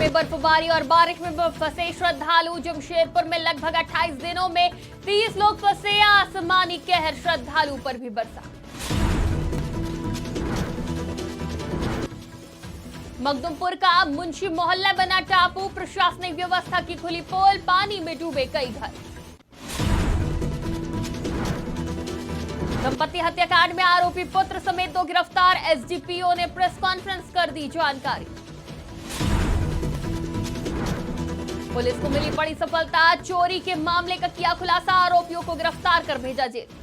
में बर्फबारी और बारिश में फंसे श्रद्धालु। जमशेदपुर में लगभग 28 दिनों में 30 लोग फंसे। आसमानी कहर श्रद्धालु पर भी बरसा। मखदुमपुर का मुंशी मोहल्ला बना टापू। प्रशासनिक व्यवस्था की खुली पोल, पानी में डूबे कई घर। दंपति हत्याकांड में आरोपी पुत्र समेत 2 गिरफ्तार। एसडीपीओ ने प्रेस कॉन्फ्रेंस कर दी जानकारी। पुलिस को मिली बड़ी सफलता। चोरी के मामले का किया खुलासा। आरोपियों को गिरफ्तार कर भेजा जेल।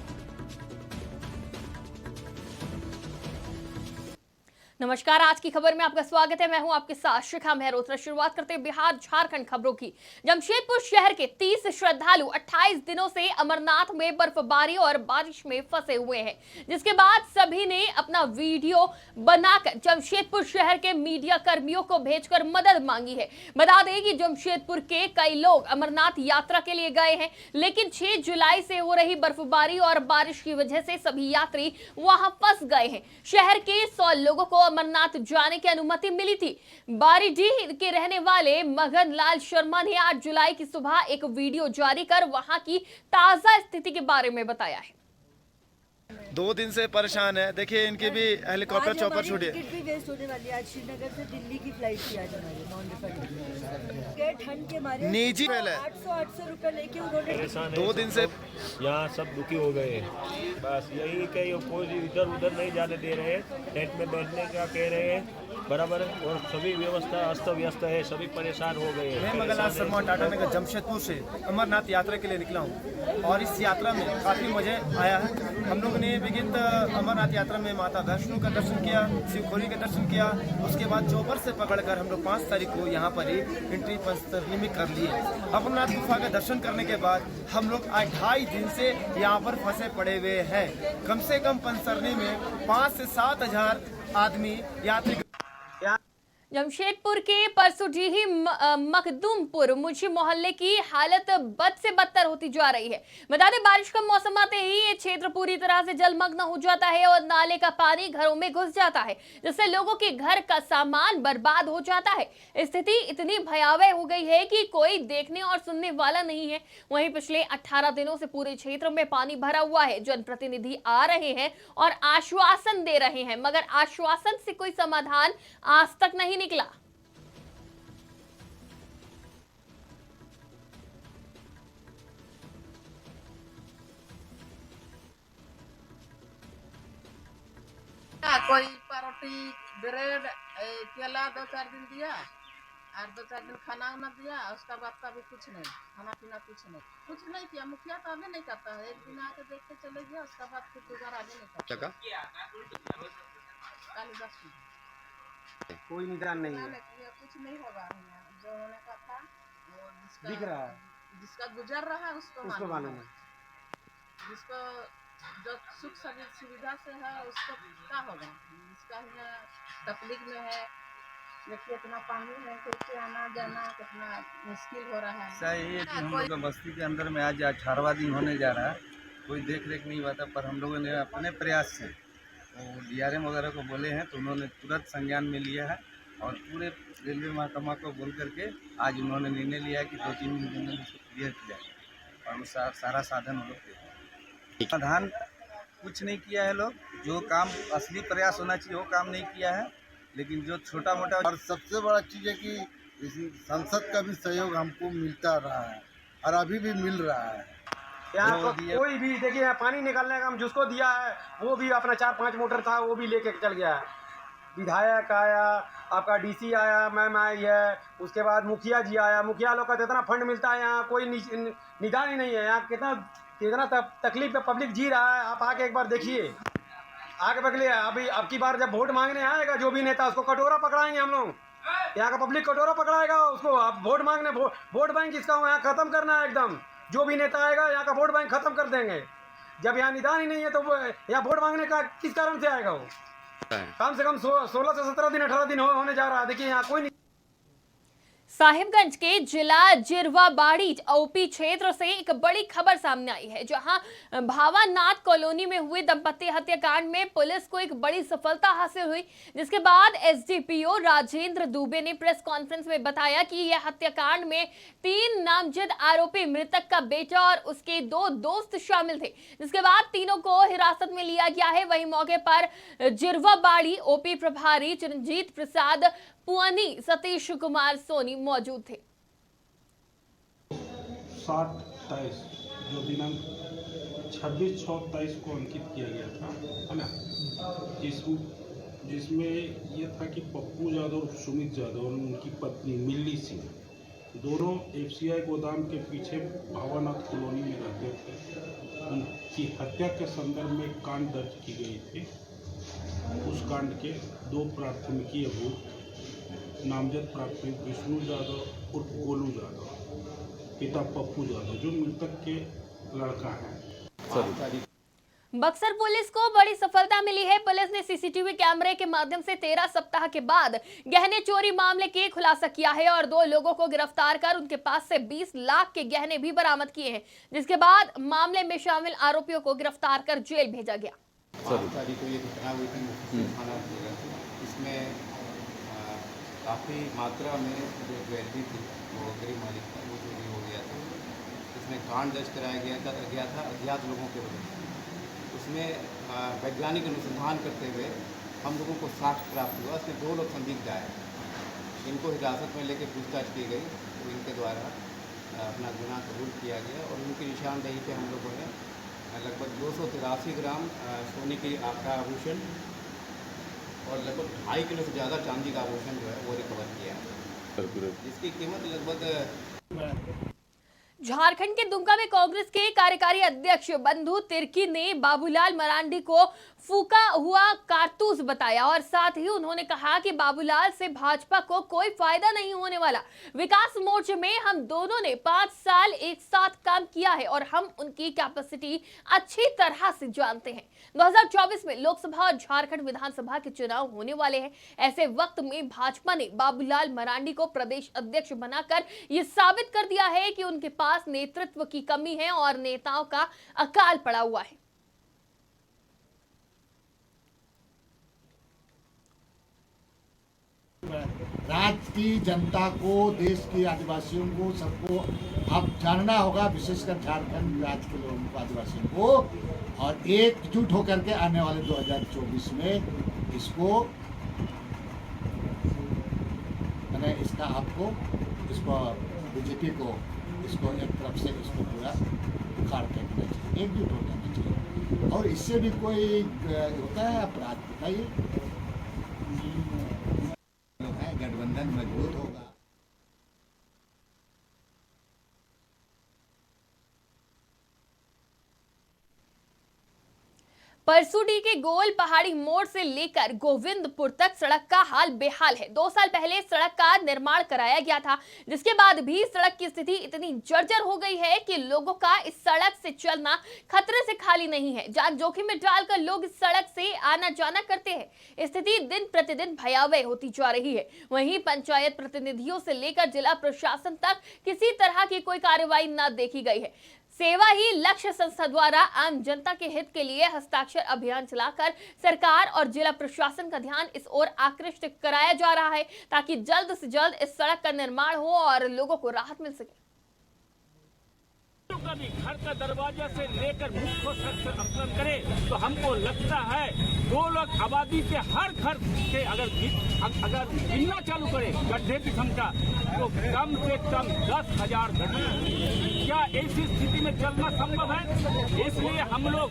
नमस्कार, आज की खबर में आपका स्वागत है। मैं हूं आपके साथ शिखा मेहरोत्रा। शुरुआत करते हैं बिहार झारखंड खबरों की। जमशेदपुर शहर के 30 श्रद्धालु 28 दिनों से अमरनाथ में बर्फबारी और बारिश में फंसे हुए हैं, जिसके बाद सभी ने अपना वीडियो बनाकर जमशेदपुर शहर के मीडिया कर्मियों को भेजकर मदद मांगी है। बता दें कि जमशेदपुर के कई लोग अमरनाथ यात्रा के लिए गए हैं, लेकिन 6 जुलाई से हो रही बर्फबारी और बारिश की वजह से सभी यात्री वहां फंस गए हैं। शहर के 100 लोगों को अमरनाथ जाने की अनुमति मिली थी। बारीडीह के रहने वाले मगन लाल शर्मा ने 8 जुलाई की सुबह एक वीडियो जारी कर वहां की ताजा स्थिति के बारे में बताया है। 2 दिन से परेशान है। देखिए, इनके भी हेलीकॉप्टर चौपर छूटे। टिकट भी वेस्ट होने वाली है। आज श्रीनगर से दिल्ली की फ्लाइट थी आज हमारी, नॉन रिफंड। ठंड के मारे निजी 800 रुपए लेके उन्होंने 2 दिन से यहाँ सब दुखी हो गए हैं। बस यही कहीं कोई इधर उधर नहीं जाने दे रहे हैं। टेंट में बैठने का कह रहे हैं बराबर, और सभी व्यवस्था अस्त व्यस्त है, सभी परेशान हो गए हैं। मैं मगनलाल शर्मा टाटा नगर जमशेदपुर से अमरनाथ यात्रा के लिए निकला हूँ और इस यात्रा में काफ़ी मज़ा आया है। हम लोगों ने विगत अमरनाथ यात्रा में माता वैष्णो का दर्शन किया, शिवखोरी का दर्शन किया। उसके बाद चौपर से पकड़कर हम लोग 5 तारीख को यहाँ पर ही एंट्री पंचतरणी में कर लिए। अमरनाथ गुफा का दर्शन करने के बाद हम लोग 28 दिन से यहाँ पर फंसे पड़े हुए हैं। कम से कम पंचतरणी में 5 से 7 हज़ार आदमी यात्री। जमशेदपुर के परसुडीह मखदुमपुर मुंशी मोहल्ले की हालत बद से बदतर होती जा रही है। बता दें, बारिश का मौसम आते ही ये क्षेत्र पूरी तरह से जलमग्न हो जाता है और नाले का पानी घरों में घुस जाता है, जिससे लोगों के घर का सामान बर्बाद हो जाता है। स्थिति इतनी भयावह हो गई है कि कोई देखने और सुनने वाला नहीं है। वहीं पिछले 18 दिनों से पूरे क्षेत्र में पानी भरा हुआ है। जनप्रतिनिधि आ रहे हैं और आश्वासन दे रहे हैं, मगर आश्वासन से कोई समाधान आज तक नहीं निकला। कोई पारोटी ब्रेड केला 2-4 दिन दिया और 2-4 दिन खाना उना दिया। उसका बाद का भी कुछ नहीं, खाना पीना कुछ नहीं किया। मुखिया तो अभी नहीं करता है। एक दिन आके देख के चले गया, उसका बाद फिर दोबारा आगे नहीं करता। कालिदास कोई निदान नहीं है, कुछ नहीं होगा। जो होने का था वो दिख रहा है, जिसका गुजर रहा है उसको मालूम है। जिसको जो सुख सुविधा से है उसको क्या होगा। जिसका तकलीफ में है, देखिए इतना पानी है, कैसे आना जाना कितना मुश्किल हो रहा है। सही है कि हम लोग का बस्ती के अंदर में आज 18वां दिन होने जा रहा है। कोई देख रेख नहीं हुआ था, पर हम लोगों ने अपने प्रयास से वो डीआरएम वगैरह को बोले हैं तो उन्होंने तुरंत संज्ञान में लिया है और पूरे रेलवे महकमा को बोल करके आज उन्होंने निर्णय लिया है कि 2-3 दिन में उसको क्लियर किया जाए और वो सारा साधन हम लोग समाधान कुछ नहीं किया है। लोग जो काम असली प्रयास होना चाहिए वो काम नहीं किया है, लेकिन जो छोटा मोटा। और सबसे बड़ा चीज़ है कि संसद का भी सहयोग हमको मिलता रहा है और अभी भी मिल रहा है। यहाँ कोई भी देखिए, यहाँ पानी निकालने का हम जिसको दिया है वो भी अपना 4-5 मोटर था वो भी लेके चल गया है। विधायक आया, आपका डीसी आया, मैम आई है, उसके बाद मुखिया जी आया। मुखिया लोग का इतना फंड मिलता है, यहाँ कोई निदान ही नहीं है। यहाँ कितना तकलीफ पे पब्लिक जी रहा है। आप आके एक बार देखिए, आगे बगले अभी अब की बार जब वोट मांगने आएगा जो भी नेता, उसको कटोरा पकड़ाएंगे हम लोग। यहाँ का पब्लिक कटोरा पकड़ाएगा उसको। आप वोट मांगने, वोट बैंक इसका यहाँ खत्म करना है एकदम। जो भी नेता आएगा यहाँ का वोट बैंक खत्म कर देंगे। जब यहाँ निदान ही नहीं है तो यहाँ वोट मांगने का किस कारण से आएगा वो। कम से कम 16 से 17 दिन 18 दिन होने जा रहा है। देखिए यहाँ कोई नहीं। साहिबगंज के जिला जिरवाबाड़ी ओपी क्षेत्र से एक बड़ी खबर सामने आई है, जहां भावानाथ कॉलोनी में हुए दंपति हत्याकांड में पुलिस को एक बड़ी सफलता हासिल हुई, जिसके बाद एसडीपीओ राजेंद्र दुबे ने प्रेस कॉन्फ्रेंस में बताया कि यह हत्याकांड में 3 नामजद आरोपी मृतक का बेटा और उसके 2 दोस्त शामिल थे, जिसके बाद तीनों को हिरासत में लिया गया है। वहीं मौके पर जिरवाबाड़ी ओपी प्रभारी चिरंजीत प्रसाद पुआनी, सतीश कुमार सोनी मौजूद थे। 7/23 जो दिनांक 26/6/23 को अंकित किया गया था, है ना, जिसमें यह था कि पप्पू यादव और सुमित यादव और उनकी पत्नी मिल्ली सिंह दोनों FCI गोदाम के पीछे भावानाथ कॉलोनी में रहते थे। उनकी हत्या के संदर्भ में कांड दर्ज की गई थी। उस कांड के 2 प्राथमिकी अभूत नामजद प्राथमिक विष्णु यादव उर्फ गोलू यादव, पिता पप्पू यादव, जो मृतक के लड़का है। बक्सर पुलिस को बड़ी सफलता मिली है। पुलिस ने सीसीटीवी कैमरे के माध्यम से 13 सप्ताह के बाद गहने चोरी मामले के खुलासा किया है और 2 लोगों को गिरफ्तार कर उनके पास से 20 लाख के गहने भी बरामद किए हैं, जिसके बाद मामले में शामिल आरोपियों को गिरफ्तार कर जेल भेजा गया। 5 तारीख को ये घटना हुई थी थाना, इसमें काफ़ी मात्रा में जो ज्वेलरी थी वो गरीब मालिक था, वो चोरी हो गया था। इसमें कांड दर्ज कराया गया था अज्ञात लोगों के वजह से। उसमें वैज्ञानिक अनुसंधान करते हुए हम लोगों को साक्ष्य प्राप्त हुआ। इसमें 2 लोग संदिग्ध आए, इनको हिरासत में लेकर पूछताछ की गई, तो इनके द्वारा अपना गुनाह कबूल किया गया और उनकी निशानदेही पे हम लोगों ने लगभग 283 ग्राम सोने के आभूषण और लगभग 2.5 किलो से ज़्यादा चांदी का आभूषण जो है वो रिकवर किया है, जिसकी कीमत लगभग। झारखंड के दुमका में कांग्रेस के कार्यकारी अध्यक्ष बंधु तिर्की ने बाबूलाल मरांडी को फूका हुआ कारतूस बताया और साथ ही उन्होंने कहा कि बाबूलाल से भाजपा को कोई फायदा नहीं होने वाला। विकास मोर्चे में हम दोनों ने 5 साल एक साथ काम किया है और हम उनकी कैपेसिटी अच्छी तरह से जानते हैं। 2024 में लोकसभा और झारखंड विधानसभा के चुनाव होने वाले हैं। ऐसे वक्त में भाजपा ने बाबूलाल मरांडी को प्रदेश अध्यक्ष बनाकर यह साबित कर दिया है कि उनके पास नेतृत्व की कमी है और नेताओं का अकाल पड़ा हुआ है। राज्य की जनता को, देश के आदिवासियों को, सबको अब जानना होगा, विशेषकर झारखंड राज्य के लोगों को, आदिवासियों को, और एकजुट होकर के आने वाले 2024 में इसको मैंने इसका आपको इसको बीजेपी को इसको एक तरफ से इसको पूरा उखाड़ फेंकना चाहिए, एकजुट हो जाना चाहिए। और इससे भी कोई होता है अपराध, बताइए, गठबंधन मजबूत होगा। परसूडी के गोल पहाड़ी मोड़ से लेकर गोविंदपुर तक सड़क का हाल बेहाल है। 2 साल पहले सड़क का निर्माण कराया गया था, जिसके बाद भी सड़क की स्थिति इतनी जर्जर हो गई है कि लोगों का इस सड़क से चलना खतरे से खाली नहीं है। जान जोखिम में डालकर लोग इस सड़क से आना जाना करते हैं। स्थिति दिन प्रतिदिन भयावह होती जा रही है। वहीं पंचायत प्रतिनिधियों से लेकर जिला प्रशासन तक किसी तरह की कोई कार्रवाई न देखी गई है। सेवा ही लक्ष्य संस्था द्वारा आम जनता के हित के लिए हस्ताक्षर अभियान चलाकर सरकार और जिला प्रशासन का ध्यान इस ओर आकृष्ट कराया जा रहा है, ताकि जल्द से जल्द इस सड़क का निर्माण हो और लोगों को राहत मिल सके। का भी घर का दरवाजा से लेकर मुख्य स्तर करे तो हमको लगता है 2 लाख आबादी के हर घर के अगर गिनना चालू करे गड्ढे की संख्या तो कम से कम 10,000 गड्ढे। क्या ऐसी स्थिति में चलना संभव है? इसलिए हम लोग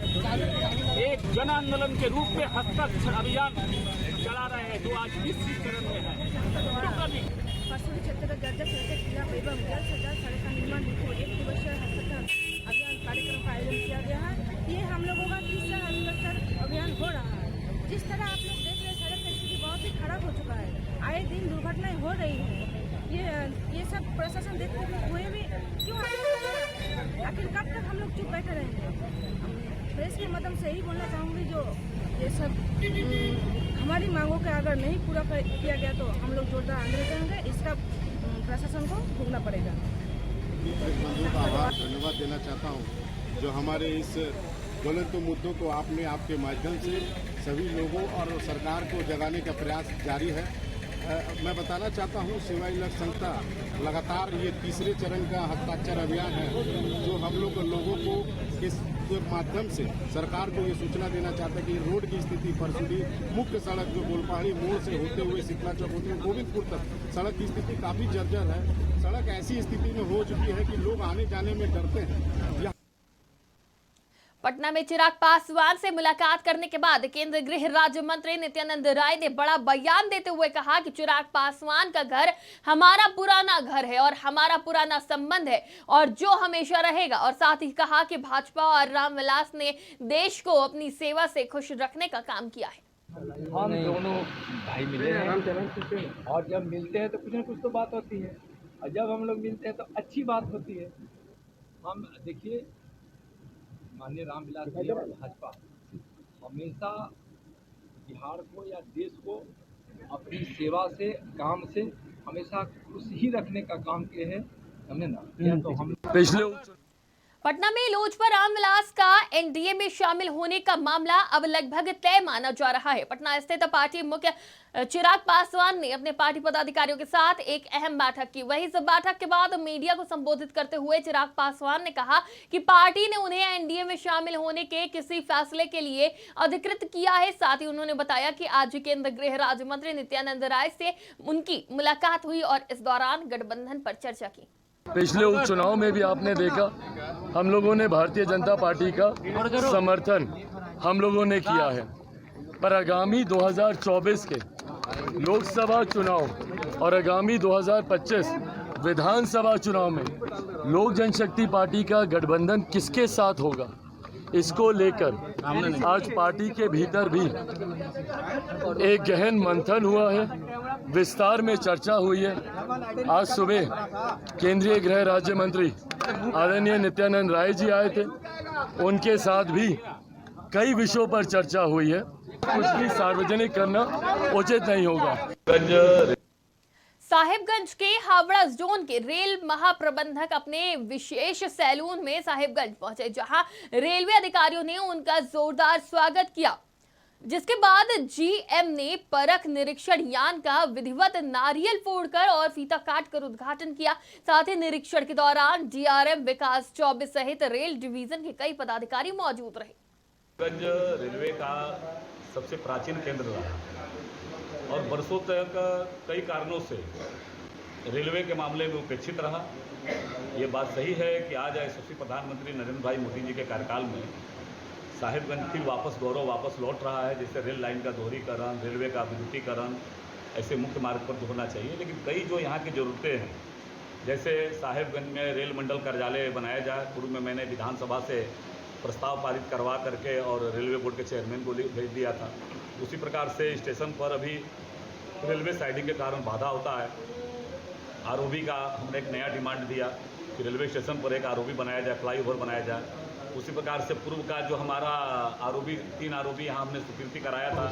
एक जन आंदोलन के रूप में हस्ताक्षर अभियान चला रहे हैं, जो आज 20 चरण में है। परसूडी क्षेत्र का जर्जर सड़कें खिलाफ एवं जल्द से जल्द सड़क का निर्माण हेतु 1 दिवसीय हस्ताक्षर अभियान कार्यक्रम का आयोजन किया गया है। ये हम लोगों का 30वां हस्ताक्षर अभियान हो रहा है। जिस तरह आप लोग देख रहे हैं, सड़क की स्थिति बहुत ही खराब हो चुका है। आए दिन दुर्घटनाएं हो रही है। ये सब प्रशासन देखते हुए भी क्यों आखिर कब तक हम लोग चुप बैठे रहेंगे? प्रेस के माध्यम से यही बोलना चाहूँगी, जो ये सब हमारी मांगों का अगर नहीं पूरा किया गया तो हम लोग जोरदार आंदोलन करेंगे। इसका प्रशासन को भोगना पड़ेगा। बंधु का आभार धन्यवाद देना चाहता हूँ जो हमारे इस ज्वलंत मुद्दों को आपने आपके माध्यम से सभी लोगों और सरकार को जगाने का प्रयास जारी है। मैं बताना चाहता हूँ सेवा ई संस्था लगातार ये तीसरे चरण का हस्ताक्षर अभियान है जो हम लोगों को इस माध्यम से सरकार को ये सूचना देना चाहता है कि रोड की स्थिति परसुडी मुख्य सड़क जो गोलपहाड़ी मोड़ से होते हुए सिकला चौक होते हुए गोविंदपुर तक सड़क की स्थिति काफ़ी जर्जर है। सड़क ऐसी स्थिति में हो चुकी है कि लोग आने जाने में डरते हैं। पटना में चिराग पासवान से मुलाकात करने के बाद केंद्रीय गृह राज्य मंत्री नित्यानंद राय ने बड़ा बयान देते हुए कहा कि चिराग पासवान का घर हमारा पुराना घर है और हमारा पुराना संबंध है और जो हमेशा रहेगा। और साथ ही कहा कि भाजपा और रामविलास ने देश को अपनी सेवा से खुश रखने का काम किया है। हम दोनों भाई मिले हैं और जब मिलते हैं तो कुछ न कुछ तो बात होती है और जब हम लोग मिलते हैं तो अच्छी बात होती है। हम देखिए माननीय रामविलास जी भाजपा हमेशा बिहार को या देश को अपनी सेवा से काम से हमेशा खुश ही रखने का काम किए हैं। हमने ना तो हम पिछले पटना में लोजपा रामविलास का एनडीए में शामिल होने का मामला अब लगभग तय माना जा रहा है। पटना स्थित पार्टी मुख्य चिराग पासवान ने अपने पार्टी पदाधिकारियों के साथ एक अहम बैठक की। वहीं इस बैठक के बाद मीडिया को संबोधित करते हुए चिराग पासवान ने कहा कि पार्टी ने उन्हें एनडीए में शामिल होने के किसी फैसले के लिए अधिकृत किया है। साथ ही उन्होंने बताया कि आज केंद्रीय गृह राज्य मंत्री नित्यानंद राय से उनकी मुलाकात हुई और इस दौरान गठबंधन पर चर्चा की। पिछले उपचुनाव में भी आपने देखा हम लोगों ने भारतीय जनता पार्टी का समर्थन हम लोगों ने किया है, पर आगामी 2024 के लोकसभा चुनाव और आगामी 2025 विधानसभा चुनाव में लोक जनशक्ति पार्टी का गठबंधन किसके साथ होगा, इसको लेकर आज पार्टी के भीतर भी एक गहन मंथन हुआ है, विस्तार में चर्चा हुई है। आज सुबह केंद्रीय गृह राज्य मंत्री आदरणीय नित्यानंद राय जी आए थे, उनके साथ भी कई विषयों पर चर्चा हुई है। कुछ भी सार्वजनिक करना उचित नहीं होगा। साहिबगंज के हावड़ा जोन के रेल महाप्रबंधक अपने विशेष सैलून में साहिबगंज पहुंचे, जहां रेलवे अधिकारियों ने उनका जोरदार स्वागत किया, जिसके बाद जीएम ने परख निरीक्षण यान का विधिवत नारियल फोड़कर और फीता काटकर उद्घाटन किया। साथ ही निरीक्षण के दौरान डीआरएम विकास चौबे सहित रेल डिवीजन के कई पदाधिकारी मौजूद रहे। साहिबगंज रेलवे का सबसे प्राचीन केंद्र रहा और बरसों तक कई कारणों से रेलवे के मामले में उपेक्षित रहा। ये बात सही है कि आज यशस्वी प्रधानमंत्री नरेंद्र भाई मोदी जी के कार्यकाल में साहिबगंज फिर गौरव वापस लौट रहा है। जैसे रेल लाइन का दोहरीकरण, रेलवे का विद्युतीकरण, ऐसे मुख्य मार्ग पर तो होना चाहिए। लेकिन कई जो यहाँ की ज़रूरतें हैं, जैसे साहिबगंज में रेल मंडल कार्यालय बनाया जाए। पूर्व में मैंने विधानसभा से प्रस्ताव पारित करवा करके और रेलवे बोर्ड के चेयरमैन को भेज दिया था। उसी प्रकार से स्टेशन पर अभी रेलवे साइडिंग के कारण बाधा होता है। आरओबी का हमने एक नया डिमांड दिया कि रेलवे स्टेशन पर एक आरओबी बनाया जाए, फ्लाईओवर बनाया जाए। उसी प्रकार से पूर्व का जो हमारा आरओबी 3 आरओबी यहाँ हमने स्वीकृति कराया था।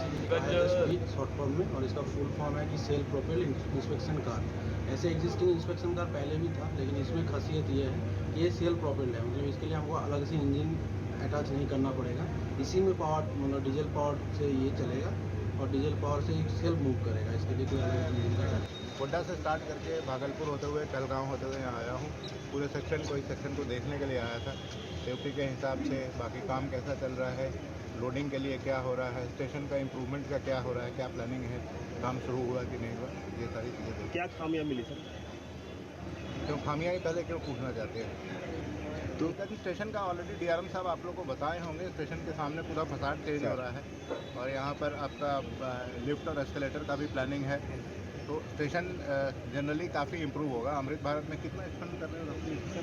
शॉर्ट फॉर्म में, और इसका फुल फॉर्म है कि सेल प्रोपेल इंस्पेक्शन कार। ऐसे एग्जिस्टिंग इंस्पेक्शन कार पहले भी था, लेकिन इसमें खासियत ये है कि ये सेल प्रोपेल है। मतलब इसके लिए हमको अलग से इंजन अटैच नहीं करना पड़ेगा। इसी में पावर, मतलब डीजल पावर से ये चलेगा और डीजल पावर से सेल्फ मूव करेगा। इसके लिए कोई अलग इंजन का गोड्डा से स्टार्ट करके भागलपुर होते हुए कलगांव होते हुए यहाँ आया हूँ। पूरे सेक्शन को, इस सेक्शन को देखने के लिए आया था। सेफ्टी के हिसाब से बाकी काम कैसा चल रहा है, लोडिंग के लिए क्या हो रहा है, स्टेशन का इम्प्रूवमेंट का क्या हो रहा है, क्या प्लानिंग है, काम शुरू हुआ कि नहीं हुआ, ये सारी चीज़ें। क्या खामियां मिली सर? क्यों खामियां पहले क्यों पूछना चाहते हैं? तो स्टेशन का ऑलरेडी डीआरएम साहब आप लोग को बताए होंगे। स्टेशन के सामने पूरा फसाड चेंज हो रहा है और यहाँ पर आपका लिफ्ट और एस्केलेटर का भी प्लानिंग है। तो स्टेशन जनरली काफ़ी इम्प्रूव होगा। अमृत भारत में कितना स्पेंड कर रहे हो सर?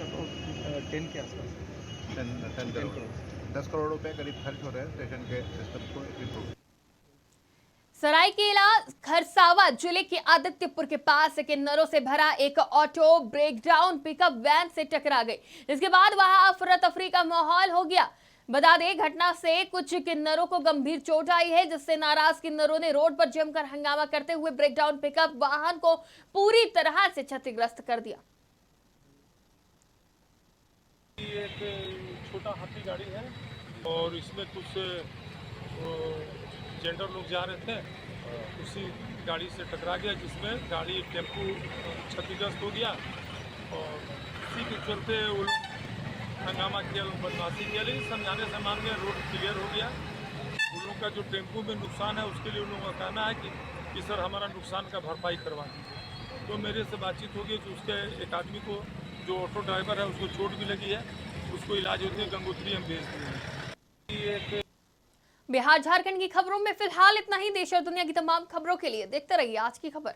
10 के आसपास, 10 करोड़, 10 करोड़ रुपए करीब खर्च हो रहे हैं स्टेशन के सिस्टम को इम्प्रूव। सरायकेला खरसावा जिले के आदित्यपुर के पास किन्नरों से भरा एक ऑटो ब्रेकडाउन पिकअप वैन से टकरा गई, जिसके बाद वहां अफरा तफरी का माहौल हो गया। बता दें, घटना से कुछ किन्नरों को गंभीर चोट आई है, जिससे नाराज किन्नरों ने रोड पर जमकर हंगामा करते हुए ब्रेकडाउन पिकअप वाहन को पूरी तरह से क्षतिग्रस्त कर दिया। एक छोटा हाथी गाड़ी है और इसमें कुछ जेंडर लोग जा रहे थे, उसी गाड़ी से टकरा गया, जिसमें गाड़ी टेम्पू क्षतिग्रस्त हो गया और इसी के चलते वो लोग हंगामा किया, लोग बदमाशी किया, लेकिन समझाने से मान गए, रोड क्लियर हो गया। उन लोग का जो टेम्पू में नुकसान है उसके लिए उन लोगों का कहना है कि सर हमारा नुकसान का भरपाई करवा दीजिए। तो मेरे से बातचीत हो गई कि उसके एक आदमी को जो ऑटो ड्राइवर है उसको चोट भी लगी है, उसको इलाज होते हैं गंगोत्री हम भेज दिए हैं। बिहार झारखंड की खबरों में फिलहाल इतना ही। देश और दुनिया की तमाम खबरों के लिए देखते रहिए आज की खबर।